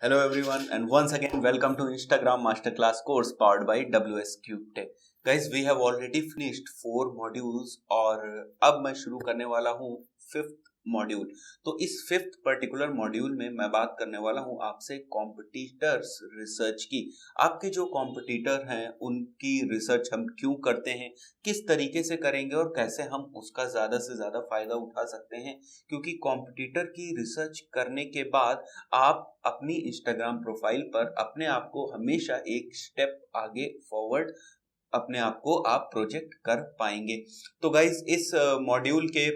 Hello everyone and once again welcome to Instagram Masterclass course powered by WsCubeTech. Guys, we have already finished 4 modules और अब मैं शुरू करने वाला हूँ 5th मॉड्यूल। तो इस 5th पर्टिकुलर मॉड्यूल में मैं बात करने वाला हूँ आपसे कॉम्पिटिटर्स रिसर्च की। आपके जो कॉम्पिटिटर हैं उनकी रिसर्च हम क्यों करते हैं, किस तरीके से करेंगे और कैसे हम उसका ज़्यादा से ज़्यादा फ़ायदा उठा सकते हैं, क्योंकि कॉम्पिटिटर की रिसर्च करने के बाद आप अपनी इंस्टाग्राम प्रोफाइल पर अपने आप को हमेशा एक स्टेप आगे फॉरवर्ड अपने आप को आप प्रोजेक्ट कर पाएंगे। तो गाइज इस मॉड्यूल के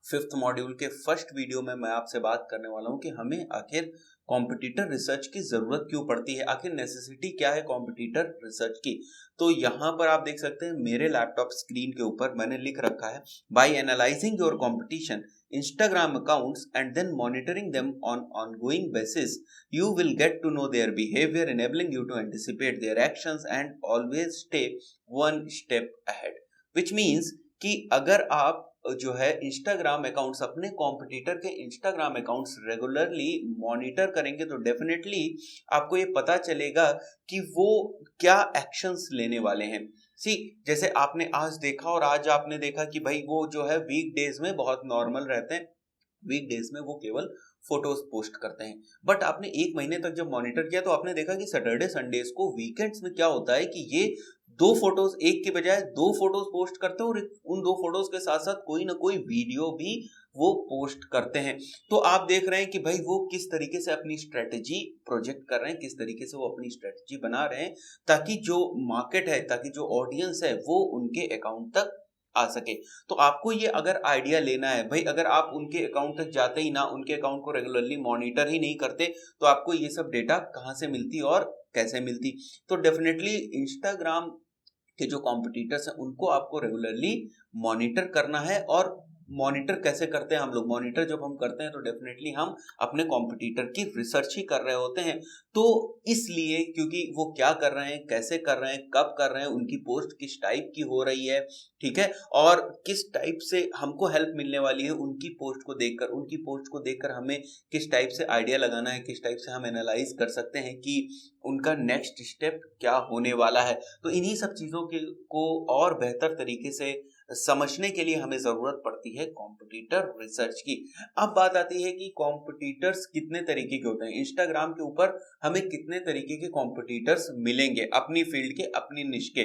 5th मॉड्यूल के फर्स्ट वीडियो में मैं आपसे बात करने वाला हूं कि हमें आखिर कॉम्पिटिटर रिसर्च की जरूरत क्यों पड़ती है, आखिर नेसेसिटी क्या है कॉम्पिटिटर रिसर्च की। तो यहाँ पर आप देख सकते हैं मेरे लैपटॉप स्क्रीन के ऊपर मैंने लिख रखा है, by analysing your competition Instagram accounts and then monitoring them on ongoing basis, you will get to know their behavior, enabling you to anticipate their actions and always stay one step ahead. Which means कि अगर आप जो है Instagram accounts अपने competitor के Instagram accounts regularly monitor करेंगे तो definitely आपको ये पता चलेगा कि वो क्या एक्शंस लेने वाले हैं। जैसे आपने आज देखा और आज आपने देखा कि भाई वो जो है वीक डेज में बहुत नॉर्मल रहते हैं, वीक डेज में वो केवल फोटोज पोस्ट करते हैं। बट आपने एक महीने तक जब मॉनिटर किया तो आपने देखा कि सैटरडे संडेज को वीकेंड्स में क्या होता है कि ये 2 फोटोज एक के बजाय 2 फोटोज पोस्ट करते हैं और उन 2 फोटोज के साथ साथ कोई ना कोई वीडियो भी वो पोस्ट करते हैं। तो आप देख रहे हैं कि भाई वो किस तरीके से अपनी स्ट्रेटेजी प्रोजेक्ट कर रहे हैं, किस तरीके से वो अपनी स्ट्रेटेजी बना रहे हैं ताकि जो मार्केट है, ताकि जो ऑडियंस है वो उनके अकाउंट तक आ सके। तो आपको ये अगर आइडिया लेना है भाई, अगर आप उनके अकाउंट तक जाते ही ना, उनके अकाउंट को रेगुलरली मॉनिटर ही नहीं करते तो आपको ये सब डेटा कहाँ से मिलती और कैसे मिलती। तो डेफिनेटली इंस्टाग्राम के जो कॉम्पिटिटर्स हैं उनको आपको रेगुलरली मॉनिटर करना है। और मॉनिटर कैसे करते हैं हम लोग, मॉनिटर जब हम करते हैं तो डेफिनेटली हम अपने कॉम्पिटिटर की रिसर्च ही कर रहे होते हैं। तो इसलिए क्योंकि वो क्या कर रहे हैं, कैसे कर रहे हैं, कब कर रहे हैं, उनकी पोस्ट किस टाइप की हो रही है, ठीक है, और किस टाइप से हमको हेल्प मिलने वाली है उनकी पोस्ट को देखकर, उनकी पोस्ट को देखकर हमें किस टाइप से आइडिया लगाना है, किस टाइप से हम एनालाइज कर सकते हैं कि उनका नेक्स्ट स्टेप क्या होने वाला है। तो इन्हीं सब चीज़ों के को और बेहतर तरीके से समझने के लिए हमें जरूरत पड़ती है कॉम्पिटिटर रिसर्च की। अब बात आती है कि कॉम्पिटिटर्स कितने तरीके के होते हैं, इंस्टाग्राम के ऊपर हमें कितने तरीके के कॉम्पिटिटर्स मिलेंगे अपनी फील्ड के, अपनी निश के।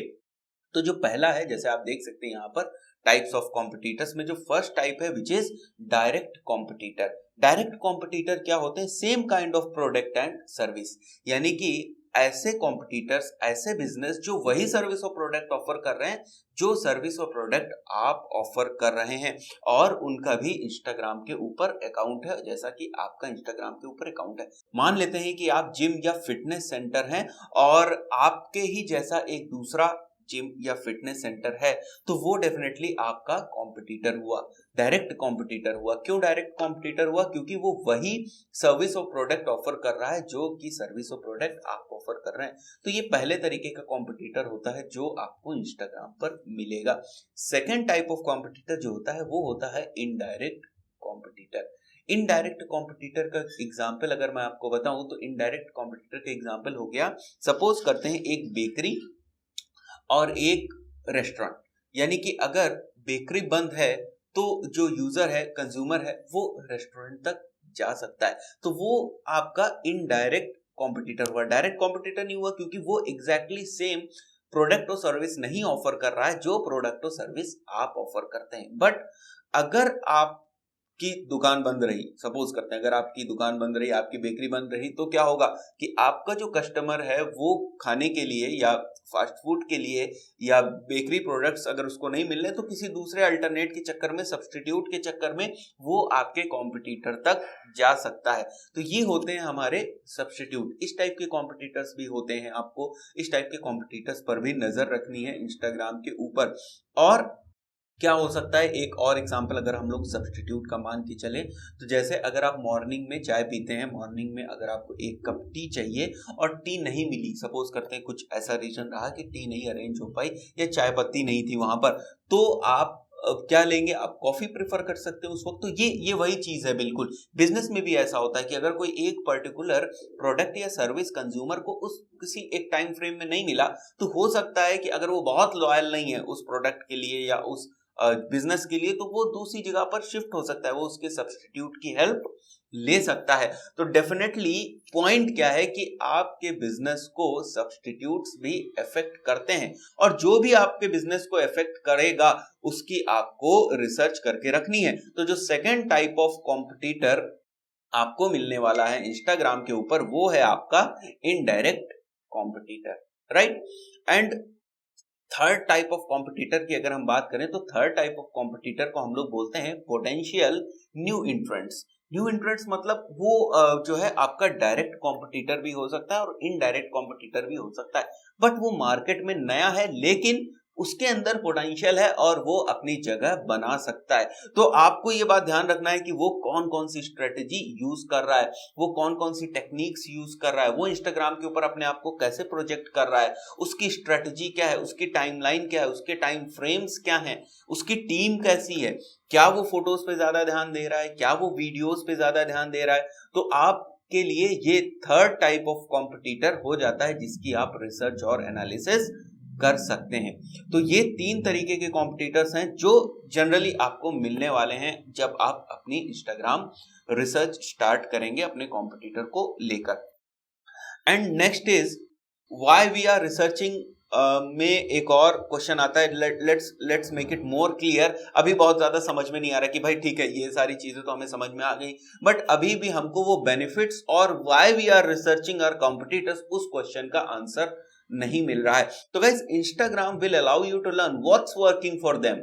तो जो पहला है, जैसे आप देख सकते हैं यहाँ पर टाइप्स ऑफ कॉम्पिटिटर्स में जो फर्स्ट टाइप है which is direct competitor. Direct competitor क्या होते हैं, same kind of product and service, यानी कि ऐसे कॉम्पिटिटर्स, ऐसे बिजनेस जो वही सर्विस और प्रोडक्ट ऑफर कर रहे हैं जो सर्विस और प्रोडक्ट आप ऑफर कर रहे हैं, और उनका भी इंस्टाग्राम के ऊपर अकाउंट है जैसा कि आपका इंस्टाग्राम के ऊपर अकाउंट है। मान लेते हैं कि आप जिम या फिटनेस सेंटर हैं और आपके ही जैसा एक दूसरा जिम या फिटनेस सेंटर है, तो वो डेफिनेटली आपका कॉम्पिटिटर हुआ, डायरेक्ट कॉम्पिटिटर हुआ। क्यों डायरेक्ट कॉम्पिटिटर हुआ, क्योंकि वो वही सर्विस और प्रोडक्ट ऑफर कर रहा है जो कि सर्विस और प्रोडक्ट आप ऑफर कर रहे हैं। तो ये पहले तरीके का कॉम्पिटिटर होता है जो आपको इंस्टाग्राम पर मिलेगा। सेकेंड टाइप ऑफ कॉम्पिटिटर जो होता है वो होता है इनडायरेक्ट कॉम्पिटिटर। इनडायरेक्ट कॉम्पिटिटर का एग्जाम्पल अगर मैं आपको बताऊं तो इनडायरेक्ट कॉम्पिटिटर का एग्जाम्पल हो गया, सपोज करते हैं एक बेकरी और एक रेस्टोरेंट, यानी कि अगर बेकरी बंद है तो जो यूजर है, कंज्यूमर है, वो रेस्टोरेंट तक जा सकता है, तो वो आपका इनडायरेक्ट कॉम्पिटिटर हुआ। डायरेक्ट कॉम्पिटिटर नहीं हुआ क्योंकि वो एग्जैक्टली सेम प्रोडक्ट और सर्विस नहीं ऑफर कर रहा है जो प्रोडक्ट और सर्विस आप ऑफर करते हैं। बट अगर आप की दुकान बंद रही, सपोज करते हैं अगर आपकी दुकान बंद रही, आपकी बेकरी बंद रही, तो क्या होगा कि आपका जो कस्टमर है वो खाने के लिए या फास्ट फूड के लिए या बेकरी प्रोडक्ट्स अगर उसको नहीं मिल रहे तो किसी दूसरे अल्टरनेट के चक्कर में, सब्स्टिट्यूट के चक्कर में वो आपके कॉम्पिटिटर तक जा सकता है। तो ये होते हैं हमारे सब्स्टिट्यूट। इस टाइप के कॉम्पिटिटर्स भी होते हैं, आपको इस टाइप के कॉम्पिटिटर्स पर भी नजर रखनी है इंस्टाग्राम के ऊपर। और क्या हो सकता है, एक और एग्जांपल अगर हम लोग सब्स्टिट्यूट का मान के चले तो जैसे अगर आप मॉर्निंग में चाय पीते हैं, मॉर्निंग में अगर आपको एक कप टी चाहिए और टी नहीं मिली, सपोज करते हैं कुछ ऐसा रीजन रहा कि टी नहीं अरेंज हो पाई या चाय पत्ती नहीं थी वहां पर, तो आप क्या लेंगे, आप कॉफी प्रेफर कर सकते हो उस वक्त। तो ये वही चीज है, बिल्कुल बिजनेस में भी ऐसा होता है कि अगर कोई एक पर्टिकुलर प्रोडक्ट या सर्विस कंज्यूमर को उस किसी एक टाइम फ्रेम में नहीं मिला, तो हो सकता है कि अगर वो बहुत लॉयल नहीं है उस प्रोडक्ट के लिए या उस बिजनेस के लिए, तो वो दूसरी जगह पर शिफ्ट हो सकता है, वो उसके सब्स्टिट्यूट की हेल्प ले सकता है। तो डेफिनेटली पॉइंट क्या है कि आपके बिजनेस को सब्स्टिट्यूट्स भी इफेक्ट करते हैं, और जो भी आपके बिजनेस को इफेक्ट करेगा उसकी आपको रिसर्च करके रखनी है। तो जो सेकंड टाइप ऑफ कॉम्पिटिटर आपको मिलने वाला है इंस्टाग्राम के ऊपर, वो है आपका indirect competitor, right. And third type of competitor की अगर हम बात करें, तो थर्ड टाइप ऑफ कॉम्पिटिटर को हम लोग बोलते हैं पोटेंशियल न्यू इंट्रेंट्स। न्यू इंट्रेंट्स मतलब वो जो है आपका डायरेक्ट कॉम्पिटिटर भी हो सकता है और इनडायरेक्ट कॉम्पिटिटर भी हो सकता है, बट वो मार्केट में नया है लेकिन उसके अंदर पोटेंशियल है और वो अपनी जगह बना सकता है। तो आपको ये बात ध्यान रखना है कि वो कौन कौन सी स्ट्रेटेजी यूज कर रहा है, वो कौन कौन सी टेक्निक्स यूज कर रहा है, वो इंस्टाग्राम के ऊपर अपने आप को कैसे प्रोजेक्ट कर रहा है, उसकी स्ट्रेटेजी क्या है, उसकी टाइमलाइन क्या है, उसके टाइम फ्रेम्स क्या हैं, उसकी टीम कैसी है, क्या वो फोटोज पे ज्यादा ध्यान दे रहा है, क्या वो वीडियोज पे ज्यादा ध्यान दे रहा है। तो आप के लिए ये थर्ड टाइप ऑफ कॉम्पिटिटर हो जाता है जिसकी आप रिसर्च और एनालिसिस कर सकते हैं। तो ये तीन तरीके के कॉम्पिटिटर्स हैं जो जनरली आपको मिलने वाले हैं जब आप अपनी इंस्टाग्राम रिसर्च स्टार्ट करेंगे अपने कॉम्पिटिटर को लेकर। And next is why we are researching में एक और क्वेश्चन आता है, let's make it more clear. अभी बहुत ज्यादा समझ में नहीं आ रहा कि भाई ठीक है ये सारी चीजें तो हमें समझ में आ गई, बट अभी भी हमको वो बेनिफिट्स और why we are researching our competitors उस क्वेश्चन का आंसर नहीं मिल रहा है। तो guys, Instagram will allow you to learn what's working for them,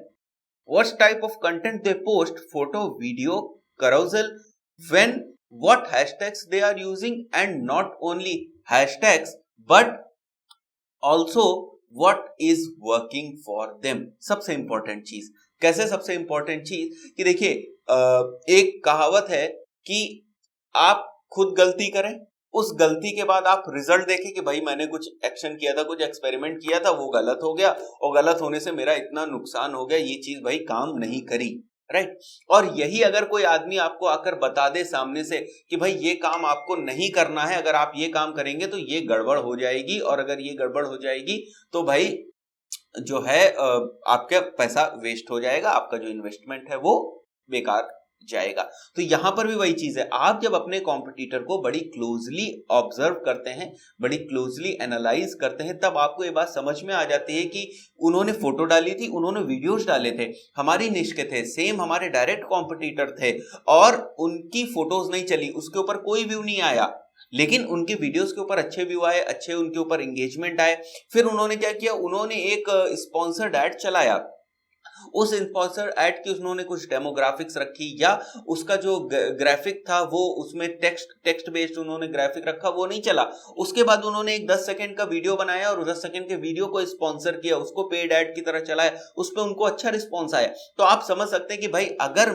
what's type of content they post, photo video carousel, when, what hashtags they are using, and not only hashtags but also what is working for them। सबसे important चीज, कैसे सबसे important चीज कि देखिए एक कहावत है कि आप खुद गलती करें, उस गलती के बाद आप रिजल्ट देखें कि भाई मैंने कुछ एक्शन किया था, कुछ एक्सपेरिमेंट किया था, वो गलत हो गया और गलत होने से मेरा इतना नुकसान हो गया, ये चीज भाई काम नहीं करी, राइट। और यही अगर कोई आदमी आपको आकर बता दे सामने से कि भाई ये काम आपको नहीं करना है, अगर आप ये काम करेंगे तो ये गड़बड़ हो जाएगी, और अगर ये गड़बड़ हो जाएगी तो भाई जो है आपका पैसा वेस्ट हो जाएगा, आपका जो इन्वेस्टमेंट है वो बेकार जाएगा। तो यहां पर भी वही चीज है, आप जब अपने कॉम्पिटिटर को बड़ी क्लोजली ऑब्जर्व करते हैं, बड़ी क्लोजली एनालाइज करते हैं, तब आपको ये बात समझ में आ जाती है कि उन्होंने फोटो डाली थी, उन्होंने वीडियोस डाले थे, हमारी निश के थे, सेम हमारे डायरेक्ट कॉम्पिटिटर थे, और उनकी फोटोज नहीं चली, उसके ऊपर कोई व्यू नहीं आया, लेकिन उनके वीडियोस के ऊपर अच्छे व्यू आए, अच्छे उनके ऊपर एंगेजमेंट आए। फिर उन्होंने क्या किया, उन्होंने एक स्पॉन्सर्ड ऐड चलाया, उस स्पॉन्सर ऐड की उन्होंने कुछ डेमोग्राफिक्स रखी, या उसका जो ग्राफिक था वो उसमें टेक्स्ट बेस्ड उन्होंने ग्राफिक रखा, वो नहीं चला। उसके बाद उन्होंने एक 10 सेकंड का वीडियो बनाया और 10 सेकंड के वीडियो को स्पॉन्सर किया, उसको पेड ऐड की तरह चलाया, उस पर उनको अच्छा रिस्पॉन्स आया। तो आप समझ सकते हैं कि भाई अगर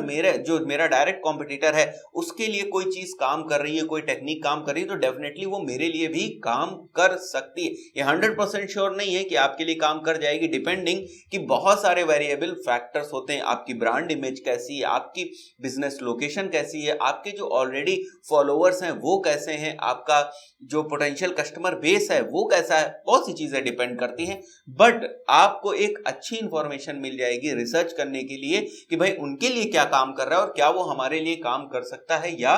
मेरा डायरेक्ट कॉम्पिटिटर है उसके लिए कोई चीज काम कर रही है, कोई टेक्निक काम कर रही है, तो डेफिनेटली वो मेरे लिए भी काम कर सकती है। ये 100% श्योर नहीं है कि आपके लिए काम कर जाएगी, डिपेंडिंग कि बहुत सारे वेरिएबल फैक्टर्स होते हैं, आपकी ब्रांड इमेज कैसी है, आपकी बिजनेस लोकेशन कैसी है, आपके जो ऑलरेडी फॉलोअर्स हैं वो कैसे हैं, आपका जो पोटेंशियल कस्टमर बेस है वो कैसा है, बहुत सी चीजें डिपेंड करती हैं। बट आपको एक अच्छी इंफॉर्मेशन मिल जाएगी रिसर्च करने के लिए कि भाई उनके लिए क्या काम कर रहा है और क्या वो हमारे लिए काम कर सकता है या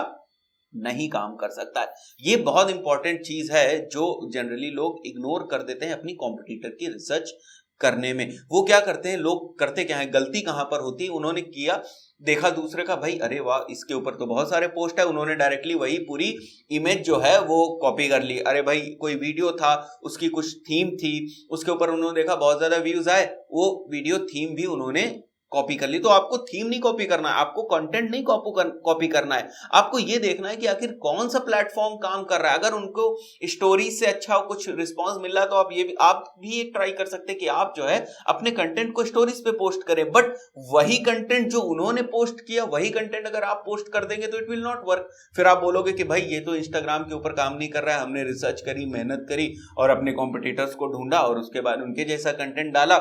नहीं काम कर सकता है। ये बहुत इंपॉर्टेंट चीज है जो जनरली लोग इग्नोर कर देते हैं अपनी कॉम्पिटिटर की रिसर्च करने में। वो क्या करते हैं, लोग करते क्या है, गलती कहां पर होती है, उन्होंने किया, देखा दूसरे का, भाई अरे वाह इसके ऊपर तो बहुत सारे पोस्ट है, उन्होंने डायरेक्टली वही पूरी इमेज जो है वो कॉपी कर ली। अरे भाई कोई वीडियो था, उसकी कुछ थीम थी, उसके ऊपर उन्होंने देखा बहुत ज्यादा व्यूज आए, वो वीडियो थीम भी उन्होंने कॉपी कर ली। तो आपको थीम नहीं कॉपी करना है, आपको कंटेंट नहीं कॉपी करना है, आपको ये देखना है कि आखिर कौन सा प्लेटफॉर्म काम कर रहा है। अगर उनको स्टोरी से अच्छा कुछ रिस्पांस मिल रहा है तो आप भी एक ट्राई कर सकते हैं कि आप जो है अपने कंटेंट को स्टोरीज पे पोस्ट करें, बट वही कंटेंट जो उन्होंने पोस्ट किया वही कंटेंट अगर आप पोस्ट कर देंगे तो इट विल नॉट वर्क। फिर आप बोलोगे कि भाई ये तो इंस्टाग्राम के ऊपर काम नहीं कर रहा है, हमने रिसर्च करी, मेहनत करी और अपने कॉम्पिटिटर्स को ढूंढा और उसके बाद उनके जैसा कंटेंट डाला,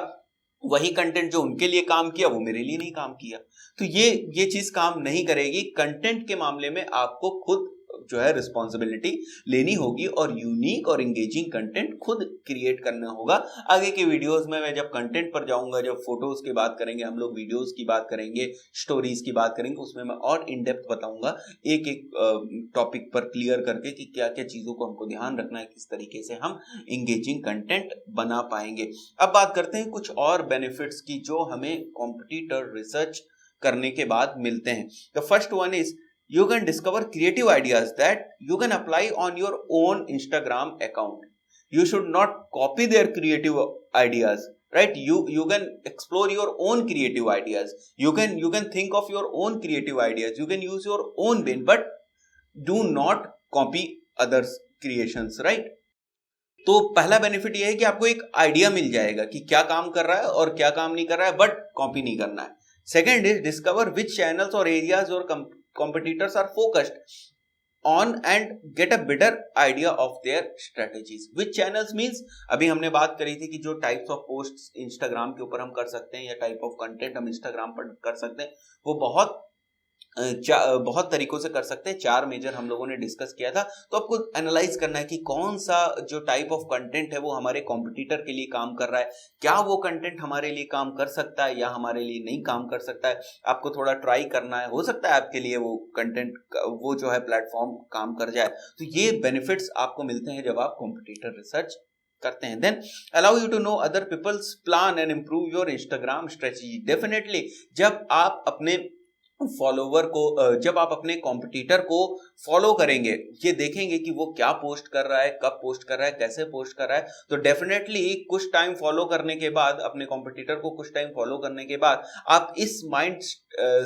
वही कंटेंट जो उनके लिए काम किया वो मेरे लिए नहीं काम किया। तो ये चीज काम नहीं करेगी। कंटेंट के मामले में आपको खुद जो है रिस्पॉन्सिबिलिटी लेनी होगी और यूनिक और इंगेजिंग कंटेंट खुद क्रिएट करना होगा। आगे के वीडियोस में मैं जब कंटेंट पर जाऊंगा, जब फोटोज की बात करेंगे हम लोग, वीडियोस की बात करेंगे, स्टोरीज की बात करेंगे, उसमें मैं और इन डेप्थ बताऊंगा एक एक टॉपिक पर क्लियर करके कि क्या क्या चीजों को हमको ध्यान रखना है, किस तरीके से हम इंगेजिंग कंटेंट बना पाएंगे। अब बात करते हैं कुछ और बेनिफिट्स की जो हमें कॉम्पिटिटर रिसर्च करने के बाद मिलते हैं। The first one is you can discover creative ideas that you can apply on your own Instagram account. You should not copy their creative ideas, right? You can explore your own creative ideas. You can think of your own creative ideas. You can use your own brain, but do not copy others creations, right? तो पहला benefit ये है कि आपको एक idea मिल जाएगा कि क्या काम कर रहा है और क्या काम नहीं कर रहा है, बट कॉपी नहीं करना है। Second is discover which channels और एरियाज और competitors are focused on and get a better idea of their strategies. Which channels means अभी हमने बात करी थी कि जो टाइप्स ऑफ पोस्ट्स इंस्टाग्राम के ऊपर हम कर सकते हैं या टाइप ऑफ कंटेंट हम इंस्टाग्राम पर कर सकते हैं, वो बहुत तरीकों से कर सकते हैं। 4 मेजर हम लोगों ने डिस्कस किया था। तो आपको एनालाइज करना है कि कौन सा जो टाइप ऑफ कंटेंट है वो हमारे कॉम्पिटिटर के लिए काम कर रहा है, क्या वो कंटेंट हमारे लिए काम कर सकता है या हमारे लिए नहीं काम कर सकता है। आपको थोड़ा ट्राई करना है, हो सकता है आपके लिए वो कंटेंट, वो जो है प्लेटफॉर्म काम कर जाए। तो ये बेनिफिट्स आपको मिलते हैं जब आप कॉम्पिटिटर रिसर्च करते हैं। Then allow you to know other people's plan and improve your Instagram strategy. Definitely जब आप अपने फॉलोवर को, जब आप अपने कॉम्पिटिटर को फॉलो करेंगे, ये देखेंगे कि वो क्या पोस्ट कर रहा है, कब पोस्ट कर रहा है, कैसे पोस्ट कर रहा है, तो डेफिनेटली कुछ टाइम फॉलो करने के बाद, अपने कॉम्पिटिटर को कुछ टाइम फॉलो करने के बाद आप इस माइंड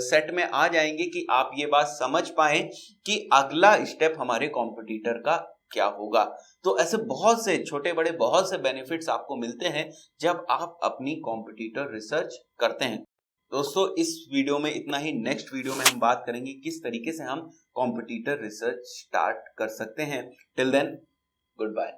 सेट में आ जाएंगे कि आप ये बात समझ पाए कि अगला स्टेप हमारे कॉम्पिटिटर का क्या होगा। तो ऐसे बहुत से छोटे बड़े बहुत से बेनिफिट्स आपको मिलते हैं जब आप अपनी कॉम्पिटिटर रिसर्च करते हैं। दोस्तों इस वीडियो में इतना ही। नेक्स्ट वीडियो में हम बात करेंगे किस तरीके से हम कॉम्पिटिटर रिसर्च स्टार्ट कर सकते हैं। Till then, good bye.